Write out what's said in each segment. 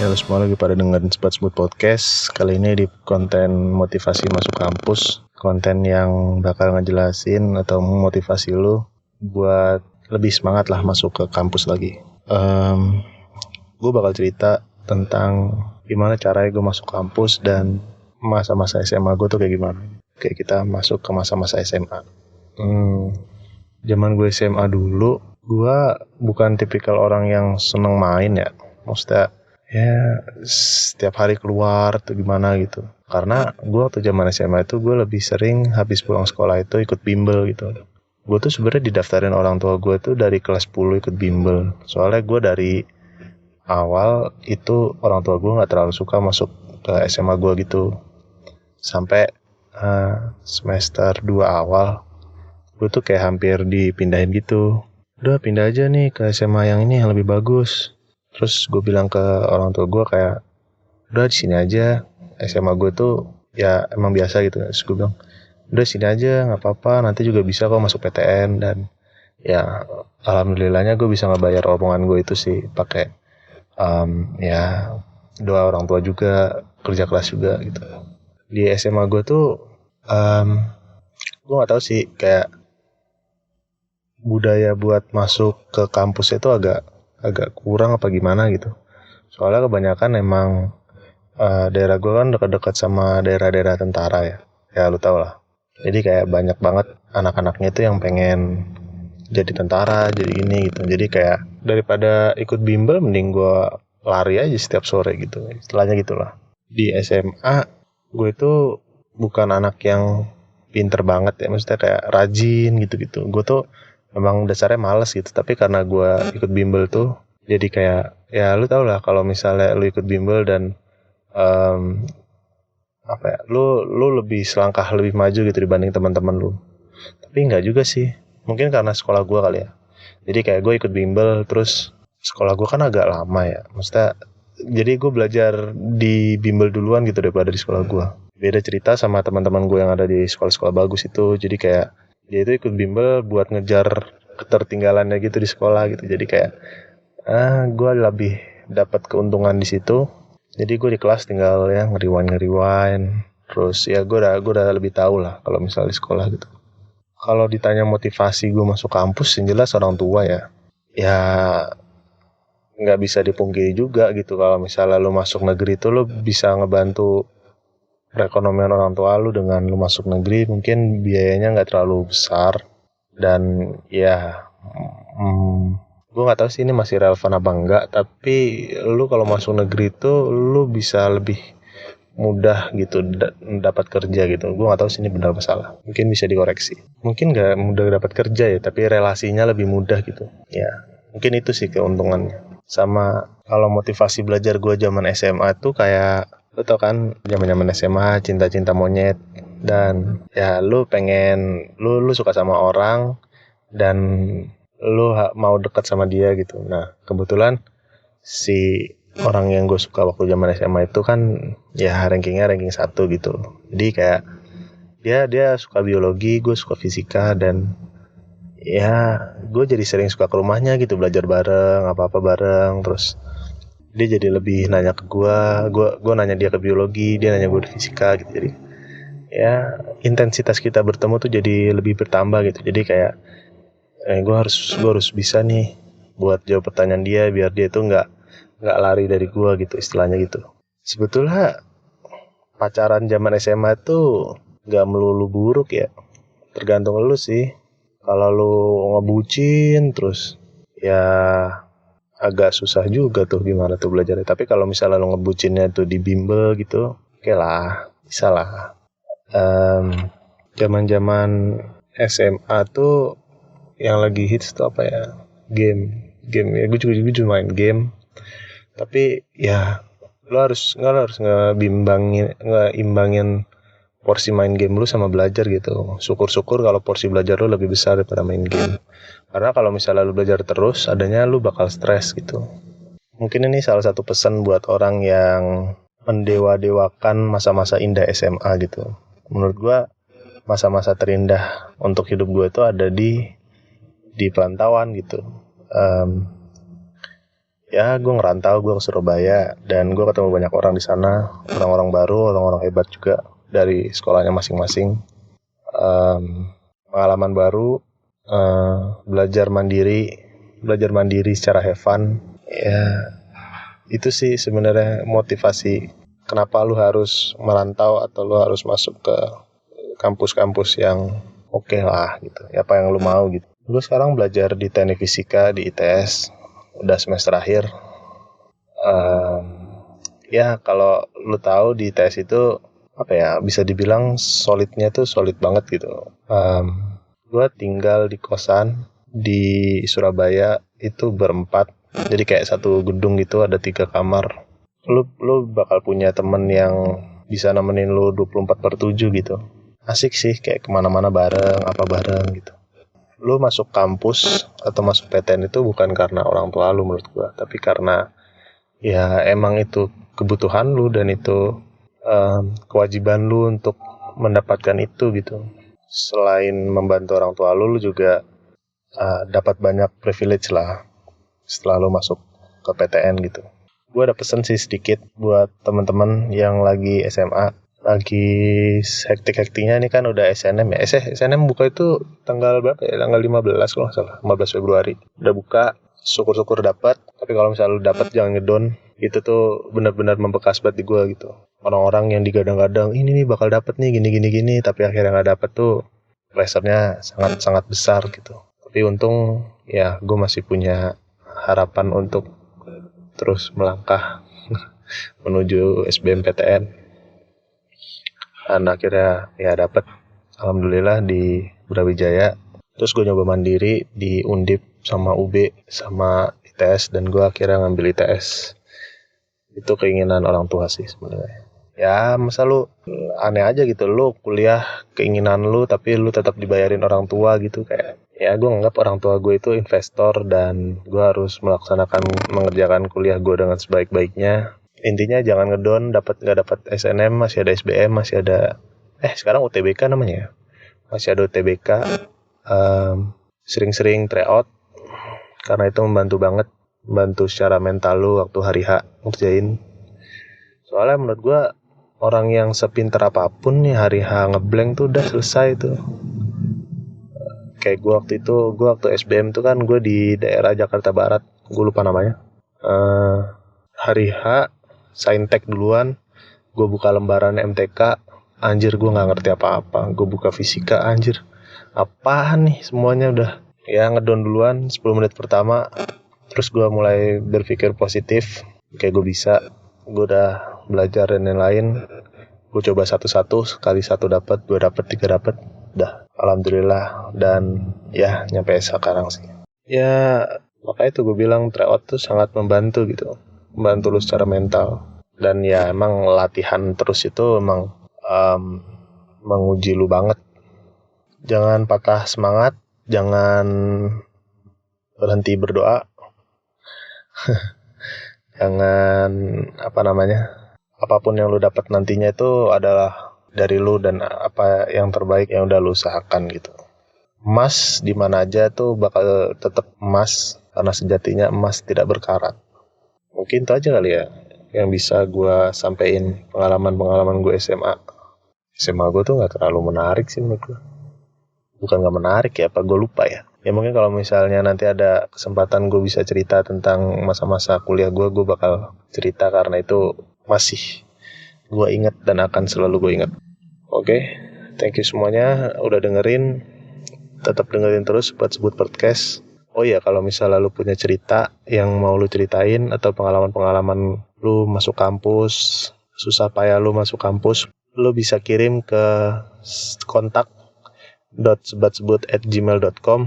Ya, lu semua lagi pada dengerin Sebat Sebut Podcast. Kali ini di konten motivasi masuk kampus. Konten yang bakal ngejelasin atau memotivasi lu buat lebih semangat lah masuk ke kampus lagi. Gue bakal cerita tentang gimana caranya gue masuk kampus dan masa-masa SMA gue tuh kayak gimana. Kayak kita masuk ke masa-masa SMA. Zaman gue SMA dulu, gue bukan tipikal orang yang seneng main ya. Maksudnya ya setiap hari keluar atau gimana gitu. Karena gue waktu zaman SMA itu gue lebih sering habis pulang sekolah itu ikut bimbel gitu. Gue tuh sebenarnya didaftarin orang tua gue tuh dari kelas 10 ikut bimbel. Soalnya gue dari awal itu orang tua gue gak terlalu suka masuk ke SMA gue gitu. Sampai semester 2 awal gue tuh kayak hampir dipindahin gitu. Udah pindah aja nih ke SMA yang ini yang lebih bagus. Terus gue bilang ke orang tua gue kayak, udah di sini aja. SMA gue tuh ya emang biasa gitu. Terus gue bilang, udah sini aja nggak apa-apa. Nanti juga bisa kok masuk PTN. Dan ya alhamdulillahnya gue bisa ngebayar omongan gue itu sih pakai ya doa orang tua juga, kerja keras juga gitu. Di SMA gue tuh gue nggak tahu sih kayak budaya buat masuk ke kampus itu agak kurang apa gimana gitu. Soalnya kebanyakan emang daerah gue kan dekat-dekat sama daerah-daerah tentara ya. Ya lu tau lah. Jadi kayak banyak banget anak-anaknya itu yang pengen jadi tentara, jadi ini gitu. Jadi kayak daripada ikut bimbel mending gue lari aja setiap sore gitu. Istilahnya gitulah. Di SMA gue itu bukan anak yang pinter banget ya. Maksudnya kayak rajin gitu-gitu. Gue tuh memang dasarnya males gitu. Tapi karena gue ikut bimbel tuh jadi kayak ya lu tau lah kalau misalnya lu ikut bimbel dan apa ya, lu lebih selangkah lebih maju gitu dibanding teman-teman lu. Tapi enggak juga sih, mungkin karena sekolah gue kali ya. Jadi kayak gue ikut bimbel, terus sekolah gue kan agak lama ya, maksudnya jadi gue belajar di bimbel duluan gitu daripada di sekolah gue. Beda cerita sama teman-teman gue yang ada di sekolah-sekolah bagus itu. Jadi kayak dia itu ikut bimbel buat ngejar ketertinggalannya gitu di sekolah gitu. Jadi kayak gue lebih dapat keuntungan di situ. Jadi gue di kelas tinggal ya ngeriwain. Terus ya gue udah lebih tahu lah kalau misalnya di sekolah gitu. Kalau ditanya motivasi gue masuk kampus, yang jelas orang tua ya. Ya nggak bisa dipungkiri juga gitu. Kalau misalnya lu masuk negeri itu lu bisa ngebantu perekonomian orang tua lu dengan lu masuk negeri. Mungkin biayanya nggak terlalu besar. Dan ya gue nggak tahu sih ini masih relevan apa enggak, tapi lu kalau masuk negeri itu lu bisa lebih mudah gitu dapat kerja gitu. Gue nggak tahu sih ini benar apa salah, mungkin bisa dikoreksi. Mungkin nggak mudah dapat kerja ya, tapi relasinya lebih mudah gitu ya. Mungkin itu sih keuntungannya. Sama kalau motivasi belajar gue zaman SMA tuh kayak lu tau kan zaman SMA cinta monyet, dan ya lu pengen lu suka sama orang dan lu mau dekat sama dia gitu. Nah kebetulan si orang yang gue suka waktu zaman SMA itu kan ya rankingnya ranking 1 gitu. Jadi kayak dia suka biologi, gue suka fisika, dan ya gue jadi sering suka ke rumahnya gitu, belajar bareng, apa-apa bareng. Terus dia jadi lebih nanya ke gue nanya dia ke biologi, dia nanya gue di fisika gitu. Jadi ya intensitas kita bertemu tuh jadi lebih bertambah gitu. Jadi kayak gue harus bisa nih buat jawab pertanyaan dia biar dia tuh nggak lari dari gue gitu, istilahnya gitu. Sebetulnya pacaran zaman SMA tuh nggak melulu buruk ya, tergantung lu sih. Kalau lu ngebucin terus ya agak susah juga tuh gimana tuh belajarnya. Tapi kalau misalnya lu ngebucinnya tuh di bimbel gitu, oke lah, bisa lah. Zaman SMA tuh yang lagi hits tuh apa ya, game ya. Gue juga main game, tapi ya lo harus ngeimbangin porsi main game lu sama belajar gitu. Syukur kalau porsi belajar lu lebih besar daripada main game, karena kalau misalnya lu belajar terus adanya lu bakal stres gitu. Mungkin ini salah satu pesan buat orang yang mendewa-dewakan masa-masa indah SMA gitu. Menurut gue masa-masa terindah untuk hidup gue itu ada di perantauan gitu. ya gue ngerantau, gue ke Surabaya, dan gue ketemu banyak orang di sana, orang-orang baru, orang-orang hebat juga dari sekolahnya masing-masing. Pengalaman baru, belajar mandiri secara have fun. Ya itu sih sebenarnya motivasi kenapa lu harus merantau atau lu harus masuk ke kampus-kampus yang oke lah gitu, apa yang lu mau gitu. Gue sekarang belajar di teknik fisika di ITS, udah semester akhir. Ya kalau lu tahu di ITS itu apa ya, bisa dibilang solidnya tuh solid banget gitu. Gue tinggal di kosan di Surabaya itu berempat, jadi kayak satu gedung gitu, ada 3 kamar. Lu bakal punya temen yang bisa nemenin lu 24/7 gitu. Asik sih, kayak kemana-mana bareng, apa bareng gitu. Lu masuk kampus atau masuk PTN itu bukan karena orang tua lu menurut gua, tapi karena ya emang itu kebutuhan lu dan itu kewajiban lu untuk mendapatkan itu gitu. Selain membantu orang tua lu juga dapat banyak privilege lah setelah lu masuk ke PTN gitu. Gue ada pesen sih sedikit buat teman-teman yang lagi SMA, lagi hektik-hektiknya. Ini kan udah SNM ya. SNM buka itu tanggal berapa ya? Tanggal 15 kalau nggak salah, 15 Februari. Udah buka, syukur-syukur dapat. Tapi kalau misalnya lu dapat jangan ngedon. Itu tuh benar-benar membekas banget di gue gitu. Orang-orang yang digadang-gadang, ini nih bakal dapat nih gini, tapi akhirnya nggak dapat tuh, pressure-nya sangat-sangat besar gitu. Tapi untung ya gue masih punya harapan untuk terus melangkah menuju SBMPTN. Dan akhirnya ya dapet, alhamdulillah di Brawijaya. Terus gue nyoba mandiri di Undip sama UB sama ITS, dan gue akhirnya ngambil ITS. Itu keinginan orang tua sih sebenarnya. Ya masa lu aneh aja gitu, lu kuliah keinginan lu tapi lu tetap dibayarin orang tua gitu. Kayak ya gue nganggap orang tua gue itu investor dan gue harus mengerjakan kuliah gue dengan sebaik-baiknya. Intinya jangan ngedon, nggak dapat SNM, masih ada SBM, masih ada sekarang UTBK namanya, masih ada UTBK. Sering-sering tryout karena itu membantu secara mental lu waktu hari H ngerjain. Soalnya menurut gue orang yang sepintar apapun nih hari H ngeblank tuh udah selesai tuh. Kayak gue waktu SBM tuh kan gue di daerah Jakarta Barat, gue lupa namanya. Hari H saintek duluan, gue buka lembaran MTK, anjir gue nggak ngerti apa-apa. Gue buka fisika, anjir apaan nih, semuanya udah ya ngedon duluan 10 menit pertama. Terus gue mulai berpikir positif, kayak gue bisa, gue udah belajar dan lain-lain. Gue coba satu-satu, sekali 1 dapat, 2 dapat, 3 dapat, udah alhamdulillah. Dan ya nyampe sekarang sih. Ya makanya tuh gue bilang tryout tuh sangat membantu gitu, membantu lu secara mental. Dan ya emang latihan terus itu emang menguji lu banget. Jangan patah semangat, jangan berhenti berdoa. Jangan apapun yang lu dapat nantinya itu adalah dari lu dan apa yang terbaik yang udah lu usahakan gitu. Emas di mana aja tuh bakal tetap emas, karena sejatinya emas tidak berkarat. Mungkin itu aja kali ya yang bisa gue sampein pengalaman gue SMA. SMA gue tuh nggak terlalu menarik sih menurut gue. Bukan nggak menarik ya, apa gue lupa ya. Ya mungkin kalau misalnya nanti ada kesempatan gue bisa cerita tentang masa-masa kuliah gue bakal cerita, karena itu masih gue ingat dan akan selalu gue ingat. Oke, thank you semuanya udah dengerin. Tetap dengerin terus buat Sebut Podcast. Oh iya, kalau misalnya lu punya cerita yang mau lu ceritain atau pengalaman-pengalaman lu masuk kampus, susah payah lu masuk kampus, lu bisa kirim ke kontak.sebatsebut@gmail.com.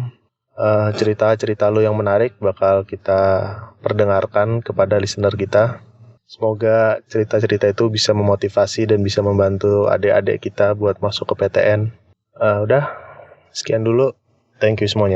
Cerita-cerita lu yang menarik bakal kita perdengarkan kepada listener kita. Semoga cerita-cerita itu bisa memotivasi dan bisa membantu adik-adik kita buat masuk ke PTN. Udah, sekian dulu. Thank you semuanya.